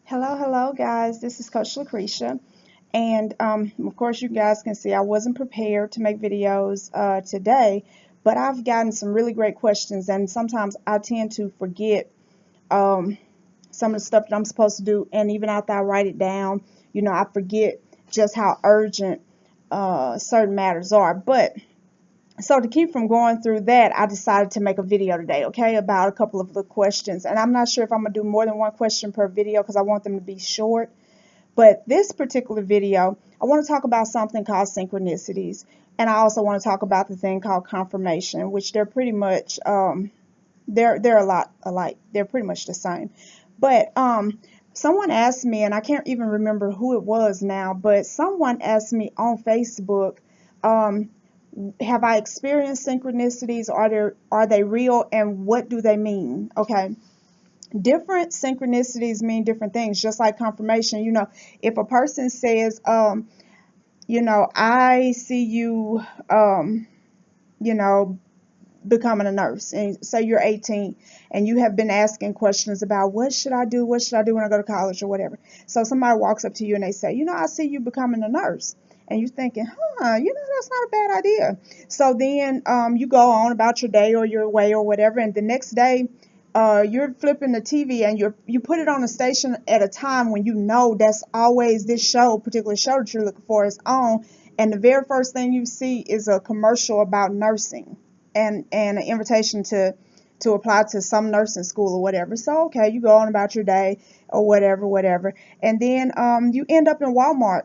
Hello, guys. This is Coach Lacresha. And of course, you guys can see I wasn't prepared to make videos today, but I've gotten some really great questions. And sometimes I tend to forget um, some of the stuff that I'm supposed to do. And even after I write it down, I forget just how urgent certain matters are. But so to keep from going through that, I decided to make a video today, okay, about a couple of the questions. And I'm not sure if I'm going to do more than one question per video because I want them to be short. But this particular video, I want to talk about something called synchronicities. And I also want to talk about the thing called confirmation, which they're pretty much, they're a lot alike. They're pretty much the same. But someone asked me, and I can't even remember who it was now, but someone asked me on Facebook, um, have I experienced synchronicities? Are they real, and what do they mean? Okay. Different synchronicities mean different things, just like confirmation. If a person says, I see you, you know, becoming a nurse, and say you're 18 and you have been asking questions about what should I do when I go to college or whatever. So somebody walks up to you and they say, I see you becoming a nurse, and you're thinking, that's not a bad idea. So then you go on about your day or your way or whatever, and the next day you're flipping the TV and you put it on a station at a time when that's always this particular show that you're looking for is on, and the very first thing you see is a commercial about nursing and an invitation to apply to some nursing school or whatever. So okay, you go on about your day or whatever, and then you end up in Walmart.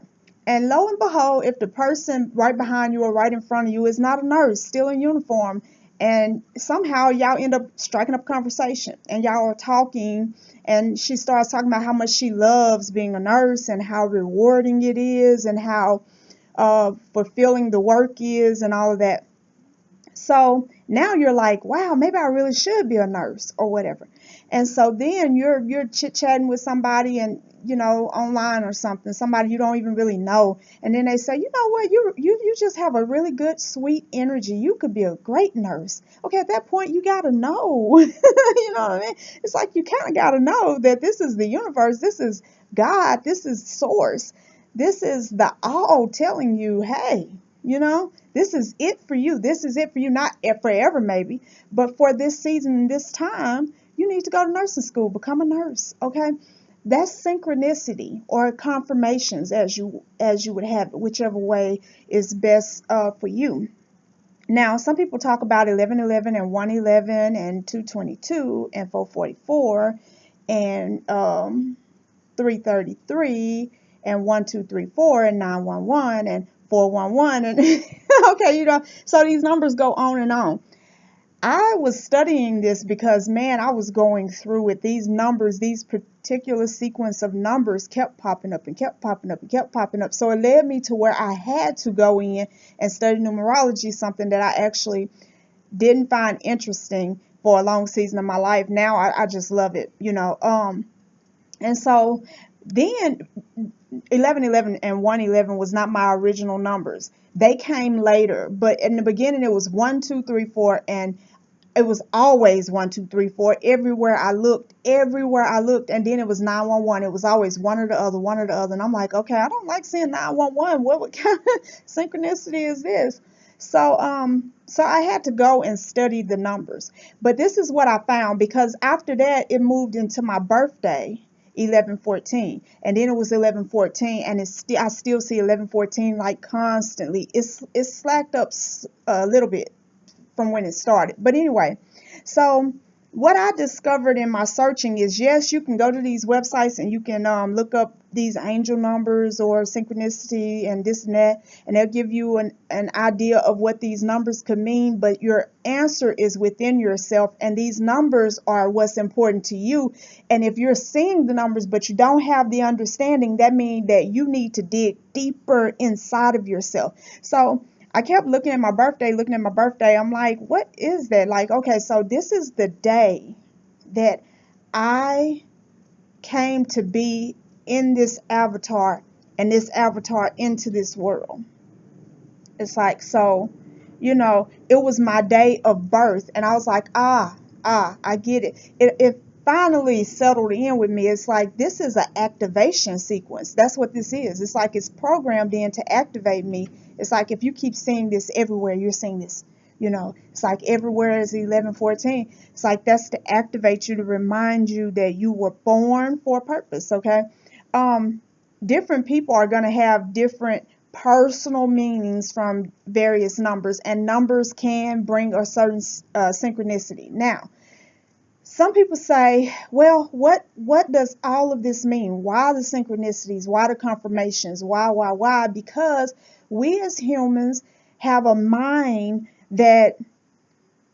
And lo and behold, if the person right behind you or right in front of you is not a nurse, still in uniform, and somehow y'all end up striking up a conversation and y'all are talking, and she starts talking about how much she loves being a nurse and how rewarding it is and how fulfilling the work is and all of that. So now you're like, wow, maybe I really should be a nurse or whatever. And so then you're chit-chatting with somebody, and online or somebody you don't even really know, and then they say, you know what, you just have a really good sweet energy, you could be a great nurse. Okay, at that point you got to know. You know what I mean? It's like you kind of got to know that this is the universe, this is God, this is source, this is the all telling you, hey, this is it for you. This is it for you. Not forever, maybe, but for this season and this time, you need to go to nursing school, become a nurse. Okay, that's synchronicity or confirmations, as you would have it, whichever way is best for you. Now, some people talk about 1111 and 111 and 222 and 444 and 333 and 1234 and 911 and 411 and okay, so these numbers go on and on. I was studying this because, man, I was going through with these numbers. These particular sequence of numbers kept popping up and kept popping up and kept popping up. So it led me to where I had to go in and study numerology, something that I actually didn't find interesting for a long season of my life. Now I just love it, and so then 1111 and 111 was not my original numbers. They came later, but in the beginning it was 1, 2, 3, 4, and it was always 1, 2, 3, 4. Everywhere I looked, and then it was 911. It was always one or the other. And I'm like, okay, I don't like seeing 911. What kind of synchronicity is this? So I had to go and study the numbers. But this is what I found, because after that it moved into my birthday, 1114, and then it was 1114, and I still see 1114 like constantly. It's slacked up a little bit from when it started. But anyway, so what I discovered in my searching is, yes, you can go to these websites and you can look up these angel numbers or synchronicity and this and that, and they'll give you an idea of what these numbers could mean, but your answer is within yourself, and these numbers are what's important to you. And if you're seeing the numbers but you don't have the understanding, that means that you need to dig deeper inside of yourself. So I kept looking at my birthday. I'm like, what is that? Like, okay, so this is the day that I came to be in this avatar, and this avatar into this world. It's like, so, it was my day of birth, and I was like, I get it. If finally settled in with me. It's like this is an activation sequence. That's what this is. It's like it's programmed in to activate me. It's like if you keep seeing this everywhere, you're seeing this. It's like everywhere is 11:14. It's like that's to activate you, to remind you that you were born for a purpose. Okay. Different people are going to have different personal meanings from various numbers, and numbers can bring a certain synchronicity. Now, some people say, well, what does all of this mean? Why the synchronicities? Why the confirmations? Why? Because we as humans have a mind that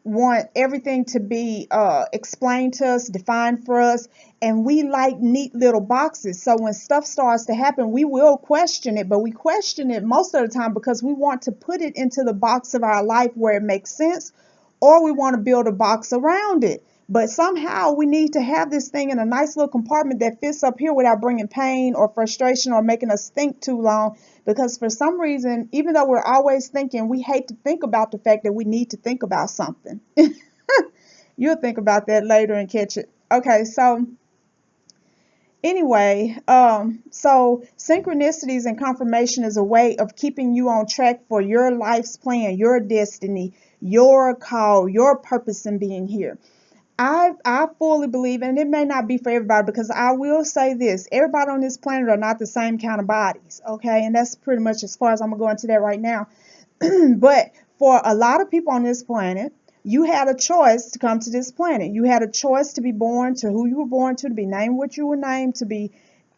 want everything to be explained to us, defined for us, and we like neat little boxes. So when stuff starts to happen, we will question it, but we question it most of the time because we want to put it into the box of our life where it makes sense, or we want to build a box around it. But somehow we need to have this thing in a nice little compartment that fits up here without bringing pain or frustration or making us think too long. Because for some reason, even though we're always thinking, we hate to think about the fact that we need to think about something. You'll think about that later and catch it. Okay, so anyway, so synchronicities and confirmation is a way of keeping you on track for your life's plan, your destiny, your call, your purpose in being here. I fully believe, and it may not be for everybody, because I will say this: everybody on this planet are not the same kind of bodies, okay? And that's pretty much as far as I'm gonna go into that right now. But for a lot of people on this planet, you had a choice to come to this planet. You had a choice to be born, to who you were born to be named what you were named to be.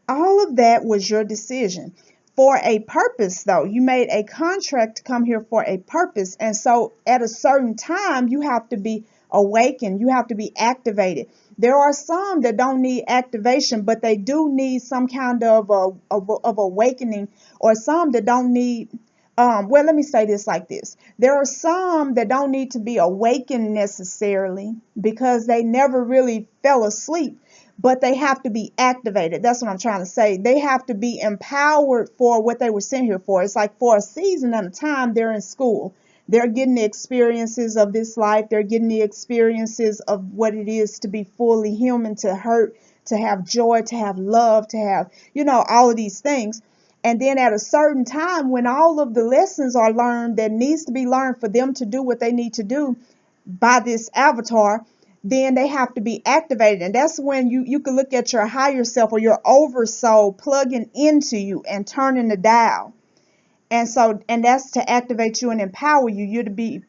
All of that was your decision. For a purpose, though, you made a contract to come here for a purpose. And so at a certain time, you have to be awakened. You have to be activated. There are some that don't need activation, but they do need some kind of awakening, or some that don't need, well, let me say this like this. There are some that don't need to be awakened necessarily because they never really fell asleep, but they have to be activated. That's what I'm trying to say. They have to be empowered for what they were sent here for. It's like for a season at a time, they're in school. They're getting the experiences of this life. They're getting the experiences of what it is to be fully human, to hurt, to have joy, to have love, to have, all of these things. And then at a certain time, when all of the lessons are learned that needs to be learned for them to do what they need to do by this avatar, then they have to be activated. And that's when you can look at your higher self or your oversoul plugging into you and turning the dial. And that's to activate you and empower you.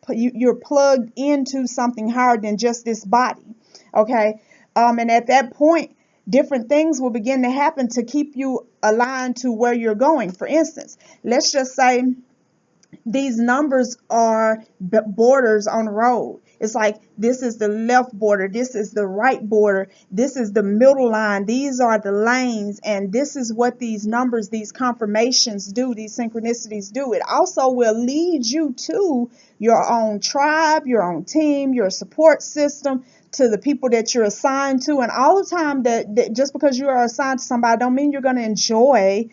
You're plugged into something higher than just this body. Okay. And at that point, different things will begin to happen to keep you aligned to where you're going. For instance, let's just say these numbers are borders on the road. It's like this is the left border, this is the right border, this is the middle line, these are the lanes, and this is what these numbers, these confirmations do, these synchronicities do. It also will lead you to your own tribe, your own team, your support system, to the people that you're assigned to. And all the time that just because you are assigned to somebody don't mean you're going to enjoy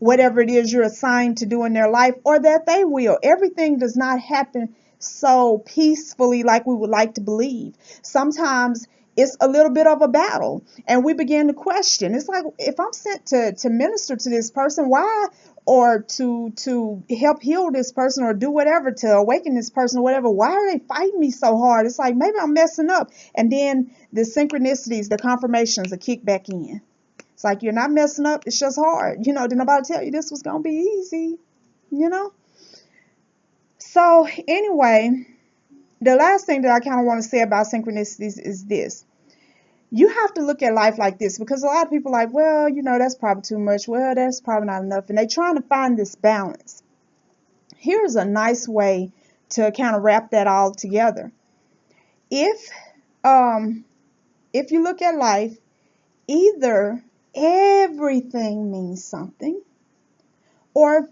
whatever it is you're assigned to do in their life, or that they will. Everything does not happen so peacefully like we would like to believe. Sometimes it's a little bit of a battle, and we begin to question. It's like, if I'm sent to minister to this person, why, or to help heal this person, or do whatever to awaken this person, or whatever, why are they fighting me so hard? It's like, maybe I'm messing up. And then the synchronicities, the confirmations, are kicked back in. It's like, you're not messing up. It's just hard. Did nobody tell you this was going to be easy? So anyway, the last thing that I kind of want to say about synchronicities is this. You have to look at life like this, because a lot of people are like, well, that's probably too much. Well, that's probably not enough. And they're trying to find this balance. Here's a nice way to kind of wrap that all together. If you look at life, either everything means something, or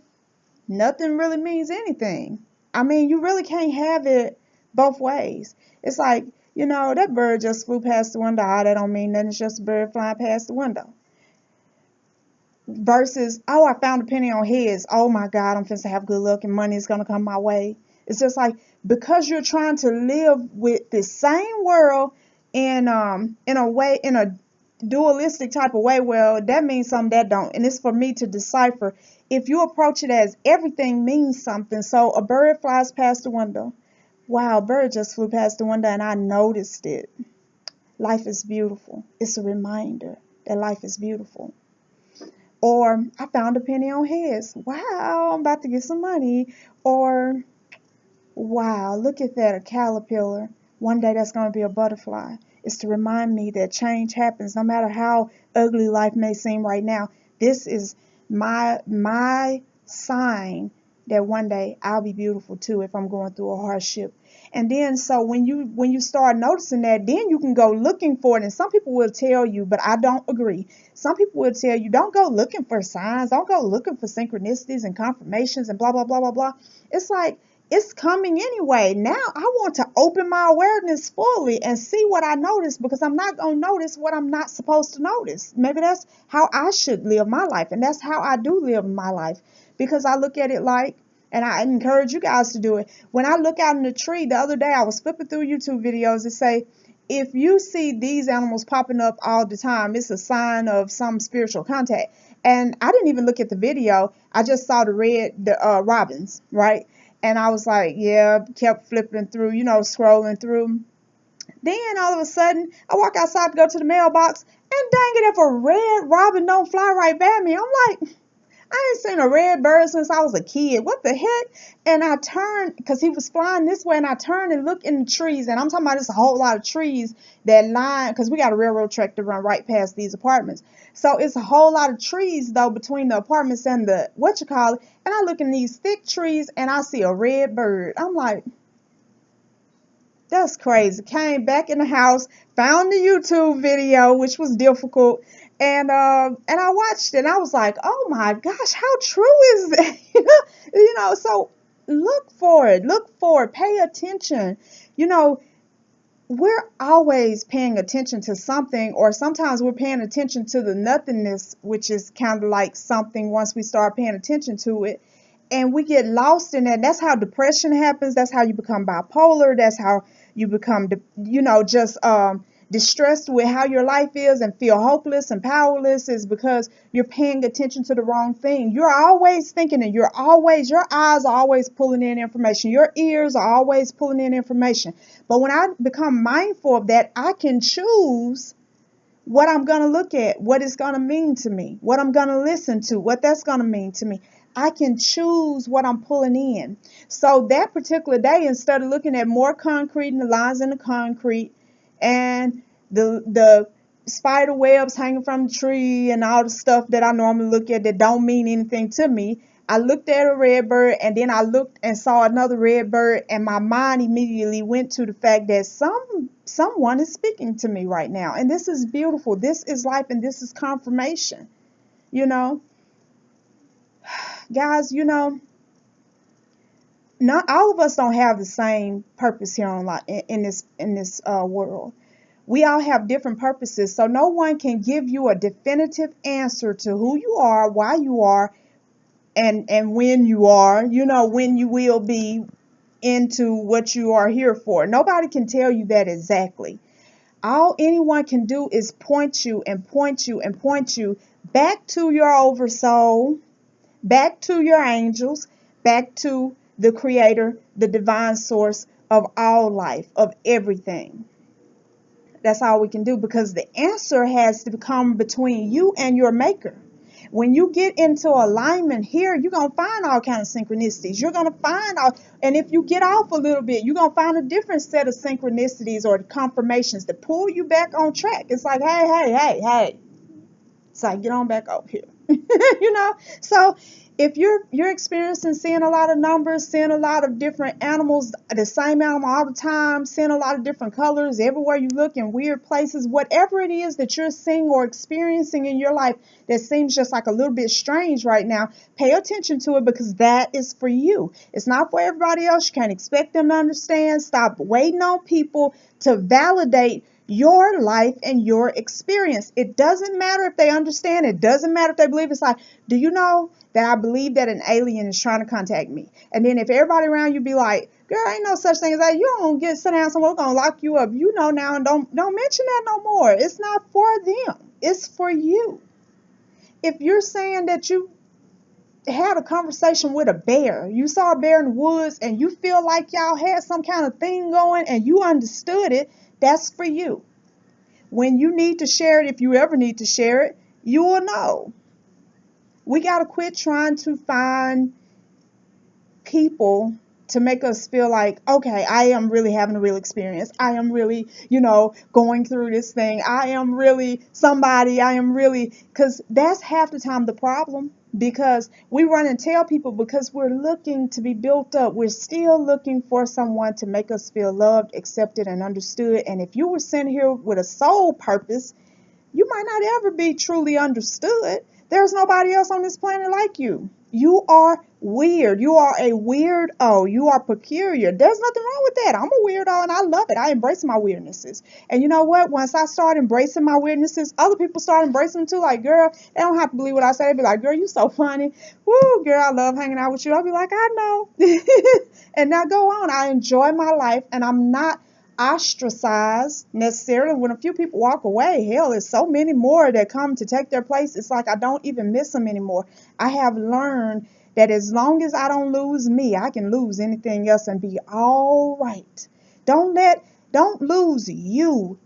nothing really means anything. I mean, you really can't have it both ways. It's like, that bird just flew past the window. That don't mean nothing. It's just a bird flying past the window. Versus, oh, I found a penny on heads. Oh my God, I'm finna have good luck and money is going to come my way. It's just like, because you're trying to live with the same world, in a way, in a dualistic type of way. Well, that means something, that don't. And it's for me to decipher. If you approach it as everything means something, so a bird flies past the window. Wow, a bird just flew past the window and I noticed it. Life is beautiful. It's a reminder that life is beautiful. Or I found a penny on heads. Wow, I'm about to get some money. Or wow, look at that, a caterpillar. One day that's going to be a butterfly. It's to remind me that change happens no matter how ugly life may seem right now. This is my sign that one day I'll be beautiful too if I'm going through a hardship. And then so when you start noticing that, then you can go looking for it. And some people will tell you, but I don't agree. Some people will tell you, don't go looking for signs, don't go looking for synchronicities and confirmations and blah blah blah blah blah. It's like, it's coming anyway. Now I want to open my awareness fully and see what I notice, because I'm not going to notice what I'm not supposed to notice. Maybe that's how I should live my life. And that's how I do live my life, because I look at it like, and I encourage you guys to do it. When I look out in the tree, the other day I was flipping through YouTube videos that say, if you see these animals popping up all the time, it's a sign of some spiritual contact. And I didn't even look at the video. I just saw the robins, right? And I was like, yeah, kept flipping through, scrolling through. Then all of a sudden, I walk outside to go to the mailbox, and dang it, if a red robin don't fly right by me, I'm like, I ain't seen a red bird since I was a kid. What the heck? And I turned, because he was flying this way, and I turned and looked in the trees. And I'm talking about there's a whole lot of trees that line, because we got a railroad track to run right past these apartments. So it's a whole lot of trees, though, between the apartments and the whatchamacallit. And I look in these thick trees, and I see a red bird. I'm like, that's crazy. Came back in the house, found the YouTube video, which was difficult, and I watched it. And I was like, oh my gosh, how true is that? So look for it. Look for it. Pay attention. You know, we're always paying attention to something, or sometimes we're paying attention to the nothingness, which is kind of like something once we start paying attention to it. And we get lost in that. That's how depression happens. That's how you become bipolar. That's how you become, just distressed with how your life is and feel hopeless and powerless, is because you're paying attention to the wrong thing. You're always thinking, and your eyes are always pulling in information. Your ears are always pulling in information. But when I become mindful of that, I can choose what I'm going to look at, what it's going to mean to me, what I'm going to listen to, what that's going to mean to me. I can choose what I'm pulling in. So that particular day, instead of looking at more concrete and the lines in the concrete and the spider webs hanging from the tree and all the stuff that I normally look at that don't mean anything to me, I looked at a red bird, and then I looked and saw another red bird, and my mind immediately went to the fact that someone is speaking to me right now. And this is beautiful. This is life, and this is confirmation. Guys, not all of us don't have the same purpose here on life, in this world. We all have different purposes, so no one can give you a definitive answer to who you are, why you are, and when you are, when you will be into what you are here for. Nobody can tell you that exactly. All anyone can do is point you and point you and point you back to your oversoul, back to your angels, back to the creator, the divine source of all life, of everything. That's all we can do, because the answer has to come between you and your maker. When you get into alignment here, you're going to find all kinds of synchronicities. You're going to find all, and if you get off a little bit, you're going to find a different set of synchronicities or confirmations that pull you back on track. It's like, hey. It's like, get on back up here. So if you're experiencing seeing a lot of numbers, seeing a lot of different animals, the same animal all the time, seeing a lot of different colors everywhere you look, in weird places, whatever it is that you're seeing or experiencing in your life that seems just like a little bit strange right now, pay attention to it, because that is for you. It's not for everybody else. You can't expect them to understand. Stop waiting on people to validate your life and your experience. It doesn't matter if they understand. It doesn't matter if they believe. It's like, do you know that I believe that an alien is trying to contact me? And then if everybody around you be like, girl, ain't no such thing as that. You don't get sit down somewhere, we're gonna lock you up. You know now, and don't mention that no more. It's not for them. It's for you. If you're saying that you had a conversation with a bear, you saw a bear in the woods, and you feel like y'all had some kind of thing going and you understood it, that's for you. When you need to share it, if you ever need to share it, you will know. We got to quit trying to find people to make us feel like, okay, I am really having a real experience. I am really, going through this thing. I am really somebody. I am really, because that's half the time the problem. Because we run and tell people because we're looking to be built up. We're still looking for someone to make us feel loved, accepted, and understood. And if you were sent here with a soul purpose, you might not ever be truly understood. There's nobody else on this planet like you. You are weird. You are a weirdo. You are peculiar. There's nothing wrong with that. I'm a weirdo and I love it. I embrace my weirdnesses. And you know what? Once I start embracing my weirdnesses, other people start embracing them too. Like, girl, they don't have to believe what I say. They be like, girl, you so funny. Woo, girl, I love hanging out with you. I'll be like, I know. And now go on. I enjoy my life and I'm not ostracized necessarily. When a few people walk away, hell, there's so many more that come to take their place. It's like I don't even miss them anymore. I have learned that as long as I don't lose me, I can lose anything else and be all right. Don't lose you.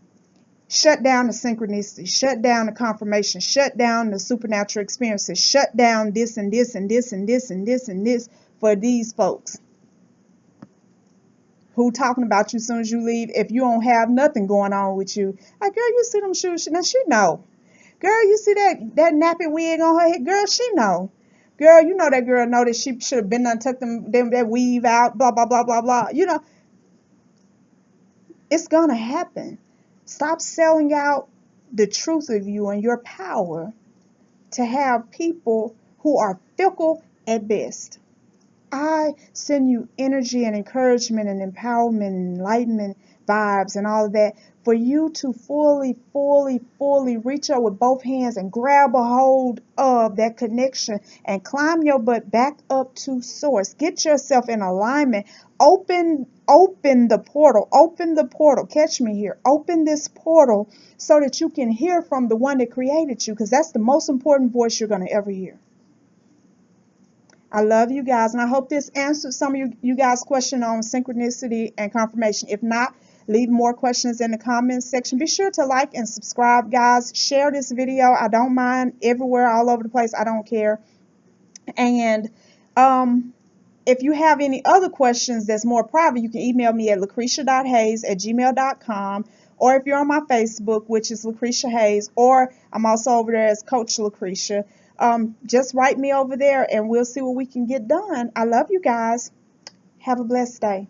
Shut down the synchronicity, shut down the confirmation, shut down the supernatural experiences, shut down this and this and this and this and this and this for these folks who talking about you as soon as you leave if you don't have nothing going on with you. Like, girl, you see them shoes? Now she know. Girl, you see that nappy wig on her head? Girl, she know. Girl, you know that girl know that she should have been done took them that weave out, blah, blah, blah, blah, blah. It's gonna happen. Stop selling out the truth of you and your power to have people who are fickle at best. I send you energy and encouragement and empowerment and enlightenment vibes and all of that for you to fully, fully, fully reach out with both hands and grab a hold of that connection and climb your butt back up to source. Get yourself in alignment. Open the portal. Open the portal. Catch me here. Open this portal so that you can hear from the one that created you, because that's the most important voice you're going to ever hear. I love you guys, and I hope this answered some of you guys' question on synchronicity and confirmation. If not, leave more questions in the comments section. Be sure to like and subscribe, guys. Share this video. I don't mind. Everywhere, all over the place. I don't care. And if you have any other questions that's more private, you can email me at lacresha.hayes@gmail.com. Or if you're on my Facebook, which is Lacresha Hayes, or I'm also over there as Coach Lacresha. Just write me over there and we'll see what we can get done. I love you guys. Have a blessed day.